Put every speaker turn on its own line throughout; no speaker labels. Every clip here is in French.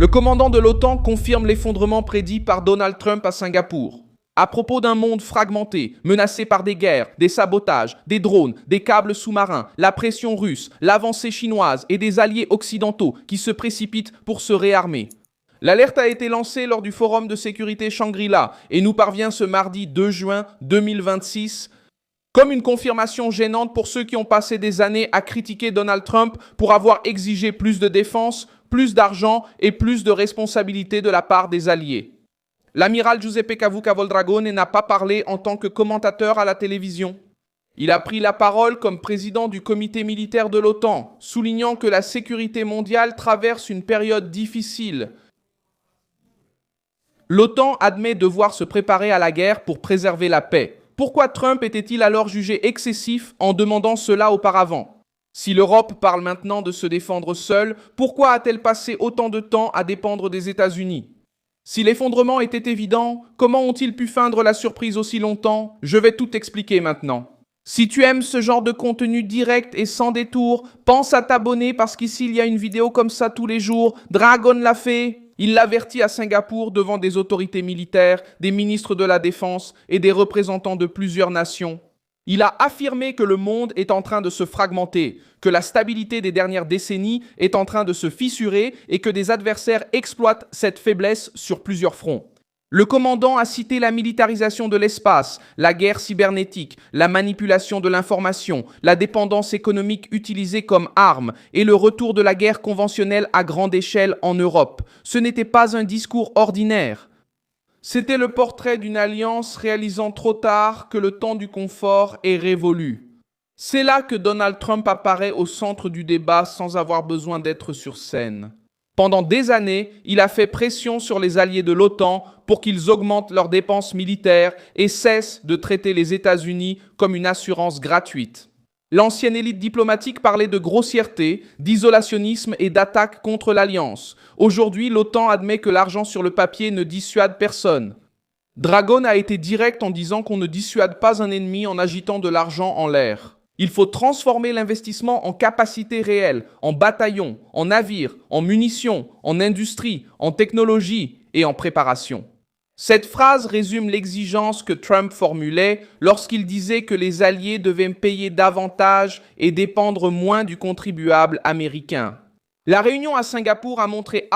Le commandant de l'OTAN confirme l'effondrement prédit par Donald Trump à Singapour. À propos d'un monde fragmenté, menacé par des guerres, des sabotages, des drones, des câbles sous-marins, la pression russe, l'avancée chinoise et des alliés occidentaux qui se précipitent pour se réarmer. L'alerte a été lancée lors du Forum de sécurité Shangri-La et nous parvient ce mardi 2 juin 2026 comme une confirmation gênante pour ceux qui ont passé des années à critiquer Donald Trump pour avoir exigé plus de défense, plus d'argent et plus de responsabilités de la part des alliés. L'amiral Giuseppe Cavuca Voldragone n'a pas parlé en tant que commentateur à la télévision. Il a pris la parole comme président du comité militaire de l'OTAN, soulignant que la sécurité mondiale traverse une période difficile. L'OTAN admet devoir se préparer à la guerre pour préserver la paix. Pourquoi Trump était-il alors jugé excessif en demandant cela auparavant? Si l'Europe parle maintenant de se défendre seule, pourquoi a-t-elle passé autant de temps à dépendre des États-Unis? Si l'effondrement était évident, comment ont-ils pu feindre la surprise aussi longtemps? Je vais tout expliquer maintenant. Si tu aimes ce genre de contenu direct et sans détour, pense à t'abonner parce qu'ici il y a une vidéo comme ça tous les jours. Dragon l'a fait. Il l'avertit à Singapour devant des autorités militaires, des ministres de la Défense et des représentants de plusieurs nations. Il a affirmé que le monde est en train de se fragmenter, que la stabilité des dernières décennies est en train de se fissurer et que des adversaires exploitent cette faiblesse sur plusieurs fronts. Le commandant a cité la militarisation de l'espace, la guerre cybernétique, la manipulation de l'information, la dépendance économique utilisée comme arme et le retour de la guerre conventionnelle à grande échelle en Europe. Ce n'était pas un discours ordinaire. C'était le portrait d'une alliance réalisant trop tard que le temps du confort est révolu. C'est là que Donald Trump apparaît au centre du débat sans avoir besoin d'être sur scène. Pendant des années, il a fait pression sur les alliés de l'OTAN pour qu'ils augmentent leurs dépenses militaires et cessent de traiter les États-Unis comme une assurance gratuite. L'ancienne élite diplomatique parlait de grossièreté, d'isolationnisme et d'attaque contre l'Alliance. Aujourd'hui, l'OTAN admet que l'argent sur le papier ne dissuade personne. Dragon a été direct en disant qu'on ne dissuade pas un ennemi en agitant de l'argent en l'air. Il faut transformer l'investissement en capacité réelle, en bataillons, en navires, en munitions, en industrie, en technologie et en préparation. Cette phrase résume l'exigence que Trump formulait lorsqu'il disait que les alliés devaient payer davantage et dépendre moins du contribuable américain. La réunion à Singapour a montré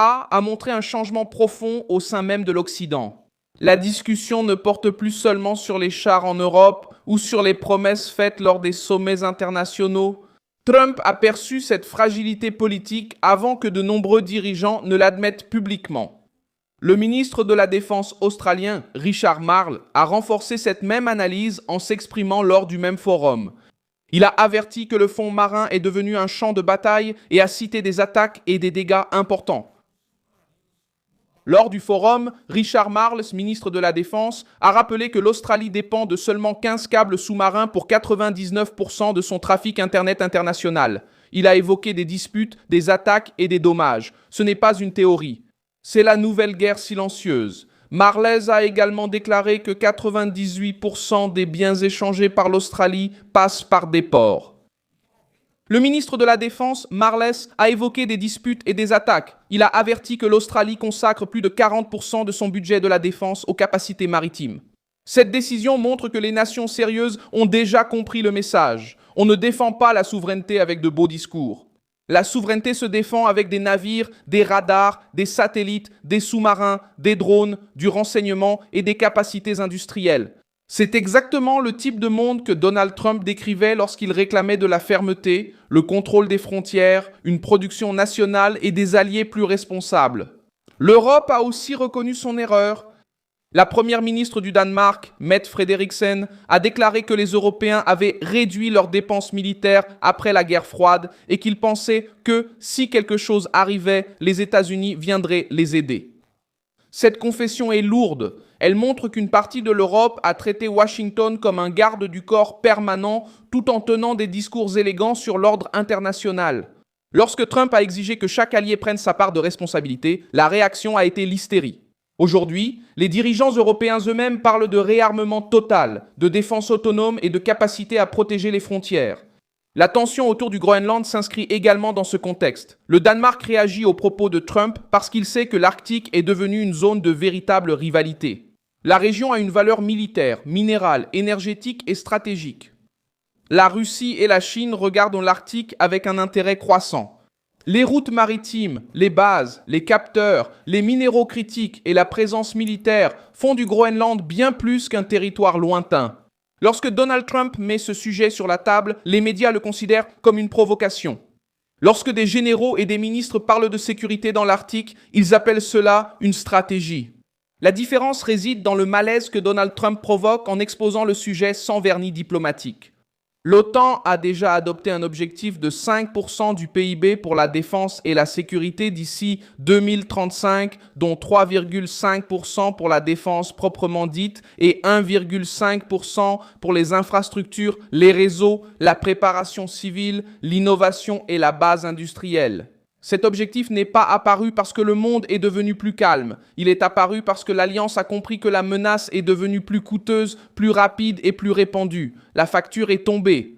un changement profond au sein même de l'Occident. La discussion ne porte plus seulement sur les chars en Europe ou sur les promesses faites lors des sommets internationaux. Trump a perçu cette fragilité politique avant que de nombreux dirigeants ne l'admettent publiquement. Le ministre de la Défense australien, Richard Marles, a renforcé cette même analyse en s'exprimant lors du même forum. Il a averti que le fond marin est devenu un champ de bataille et a cité des attaques et des dégâts importants. Lors du forum, Richard Marles, ministre de la Défense, a rappelé que l'Australie dépend de seulement 15 câbles sous-marins pour 99% de son trafic Internet international. Il a évoqué des disputes, des attaques et des dommages. Ce n'est pas une théorie. C'est la nouvelle guerre silencieuse. Marles a également déclaré que 98% des biens échangés par l'Australie passent par des ports. Le ministre de la Défense, Marles, a évoqué des disputes et des attaques. Il a averti que l'Australie consacre plus de 40% de son budget de la défense aux capacités maritimes. Cette décision montre que les nations sérieuses ont déjà compris le message. On ne défend pas la souveraineté avec de beaux discours. La souveraineté se défend avec des navires, des radars, des satellites, des sous-marins, des drones, du renseignement et des capacités industrielles. C'est exactement le type de monde que Donald Trump décrivait lorsqu'il réclamait de la fermeté, le contrôle des frontières, une production nationale et des alliés plus responsables. L'Europe a aussi reconnu son erreur. La première ministre du Danemark, Mette Frederiksen, a déclaré que les Européens avaient réduit leurs dépenses militaires après la guerre froide et qu'ils pensaient que, si quelque chose arrivait, les États-Unis viendraient les aider. Cette confession est lourde. Elle montre qu'une partie de l'Europe a traité Washington comme un garde du corps permanent tout en tenant des discours élégants sur l'ordre international. Lorsque Trump a exigé que chaque allié prenne sa part de responsabilité, la réaction a été l'hystérie. Aujourd'hui, les dirigeants européens eux-mêmes parlent de réarmement total, de défense autonome et de capacité à protéger les frontières. La tension autour du Groenland s'inscrit également dans ce contexte. Le Danemark réagit aux propos de Trump parce qu'il sait que l'Arctique est devenu une zone de véritable rivalité. La région a une valeur militaire, minérale, énergétique et stratégique. La Russie et la Chine regardent l'Arctique avec un intérêt croissant. Les routes maritimes, les bases, les capteurs, les minéraux critiques et la présence militaire font du Groenland bien plus qu'un territoire lointain. Lorsque Donald Trump met ce sujet sur la table, les médias le considèrent comme une provocation. Lorsque des généraux et des ministres parlent de sécurité dans l'Arctique, ils appellent cela une stratégie. La différence réside dans le malaise que Donald Trump provoque en exposant le sujet sans vernis diplomatique. L'OTAN a déjà adopté un objectif de 5% du PIB pour la défense et la sécurité d'ici 2035, dont 3,5% pour la défense proprement dite et 1,5% pour les infrastructures, les réseaux, la préparation civile, l'innovation et la base industrielle. Cet objectif n'est pas apparu parce que le monde est devenu plus calme. Il est apparu parce que l'Alliance a compris que la menace est devenue plus coûteuse, plus rapide et plus répandue. La facture est tombée.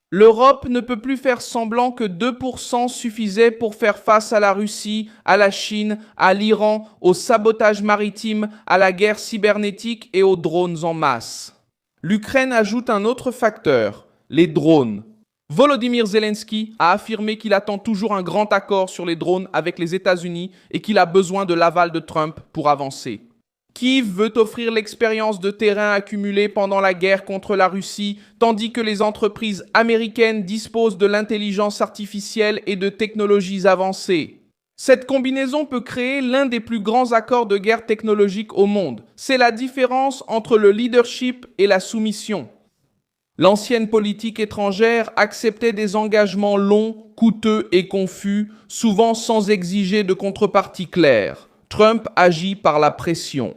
L'Europe ne peut plus faire semblant que 2% suffisait pour faire face à la Russie, à la Chine, à l'Iran, au sabotage maritime, à la guerre cybernétique et aux drones en masse. L'Ukraine ajoute un autre facteur, les drones. Volodymyr Zelensky a affirmé qu'il attend toujours un grand accord sur les drones avec les États-Unis et qu'il a besoin de l'aval de Trump pour avancer. Kiev veut offrir l'expérience de terrain accumulée pendant la guerre contre la Russie, tandis que les entreprises américaines disposent de l'intelligence artificielle et de technologies avancées. Cette combinaison peut créer l'un des plus grands accords de guerre technologique au monde. C'est la différence entre le leadership et la soumission. L'ancienne politique étrangère acceptait des engagements longs, coûteux et confus, souvent sans exiger de contrepartie claire. Trump agit par la pression.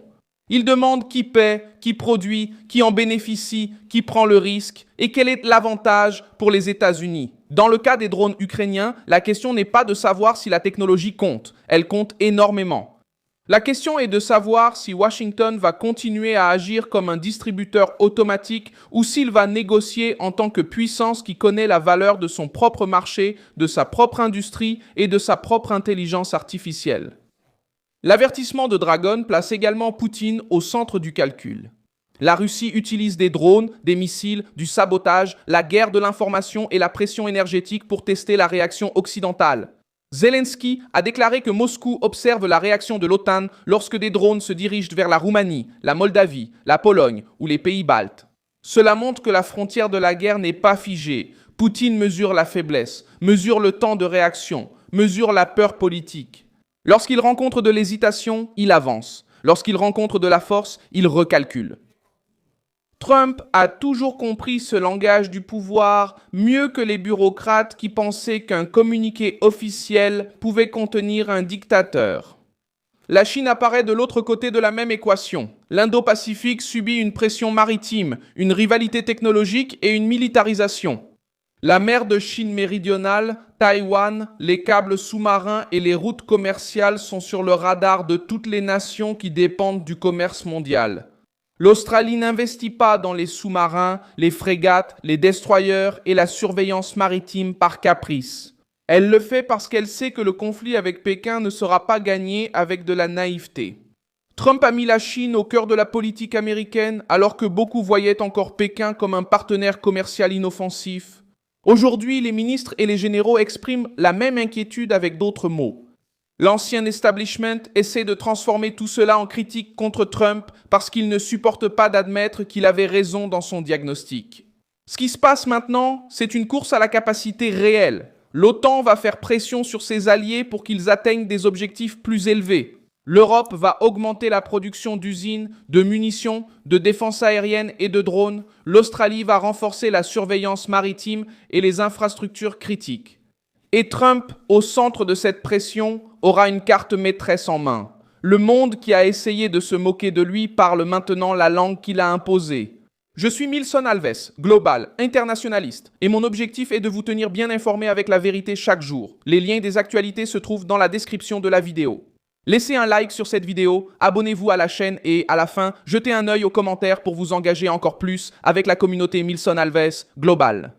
Il demande qui paie, qui produit, qui en bénéficie, qui prend le risque et quel est l'avantage pour les États-Unis. Dans le cas des drones ukrainiens, la question n'est pas de savoir si la technologie compte. Elle compte énormément. La question est de savoir si Washington va continuer à agir comme un distributeur automatique ou s'il va négocier en tant que puissance qui connaît la valeur de son propre marché, de sa propre industrie et de sa propre intelligence artificielle. L'avertissement de Dragon place également Poutine au centre du calcul. La Russie utilise des drones, des missiles, du sabotage, la guerre de l'information et la pression énergétique pour tester la réaction occidentale. Zelensky a déclaré que Moscou observe la réaction de l'OTAN lorsque des drones se dirigent vers la Roumanie, la Moldavie, la Pologne ou les pays baltes. Cela montre que la frontière de la guerre n'est pas figée. Poutine mesure la faiblesse, mesure le temps de réaction, mesure la peur politique. Lorsqu'il rencontre de l'hésitation, il avance. Lorsqu'il rencontre de la force, il recalcule. Trump a toujours compris ce langage du pouvoir mieux que les bureaucrates qui pensaient qu'un communiqué officiel pouvait contenir un dictateur. La Chine apparaît de l'autre côté de la même équation. L'Indo-Pacifique subit une pression maritime, une rivalité technologique et une militarisation. La mer de Chine méridionale, Taïwan, les câbles sous-marins et les routes commerciales sont sur le radar de toutes les nations qui dépendent du commerce mondial. L'Australie n'investit pas dans les sous-marins, les frégates, les destroyers et la surveillance maritime par caprice. Elle le fait parce qu'elle sait que le conflit avec Pékin ne sera pas gagné avec de la naïveté. Trump a mis la Chine au cœur de la politique américaine alors que beaucoup voyaient encore Pékin comme un partenaire commercial inoffensif. Aujourd'hui, les ministres et les généraux expriment la même inquiétude avec d'autres mots. L'ancien establishment essaie de transformer tout cela en critique contre Trump parce qu'il ne supporte pas d'admettre qu'il avait raison dans son diagnostic. Ce qui se passe maintenant, c'est une course à la capacité réelle. L'OTAN va faire pression sur ses alliés pour qu'ils atteignent des objectifs plus élevés. L'Europe va augmenter la production d'usines, de munitions, de défense aérienne et de drones. L'Australie va renforcer la surveillance maritime et les infrastructures critiques. Et Trump, au centre de cette pression, aura une carte maîtresse en main. Le monde qui a essayé de se moquer de lui parle maintenant la langue qu'il a imposée. Je suis Milson Alves, global, internationaliste, et mon objectif est de vous tenir bien informé avec la vérité chaque jour. Les liens des actualités se trouvent dans la description de la vidéo. Laissez un like sur cette vidéo, abonnez-vous à la chaîne et, à la fin, jetez un œil aux commentaires pour vous engager encore plus avec la communauté Milson Alves global.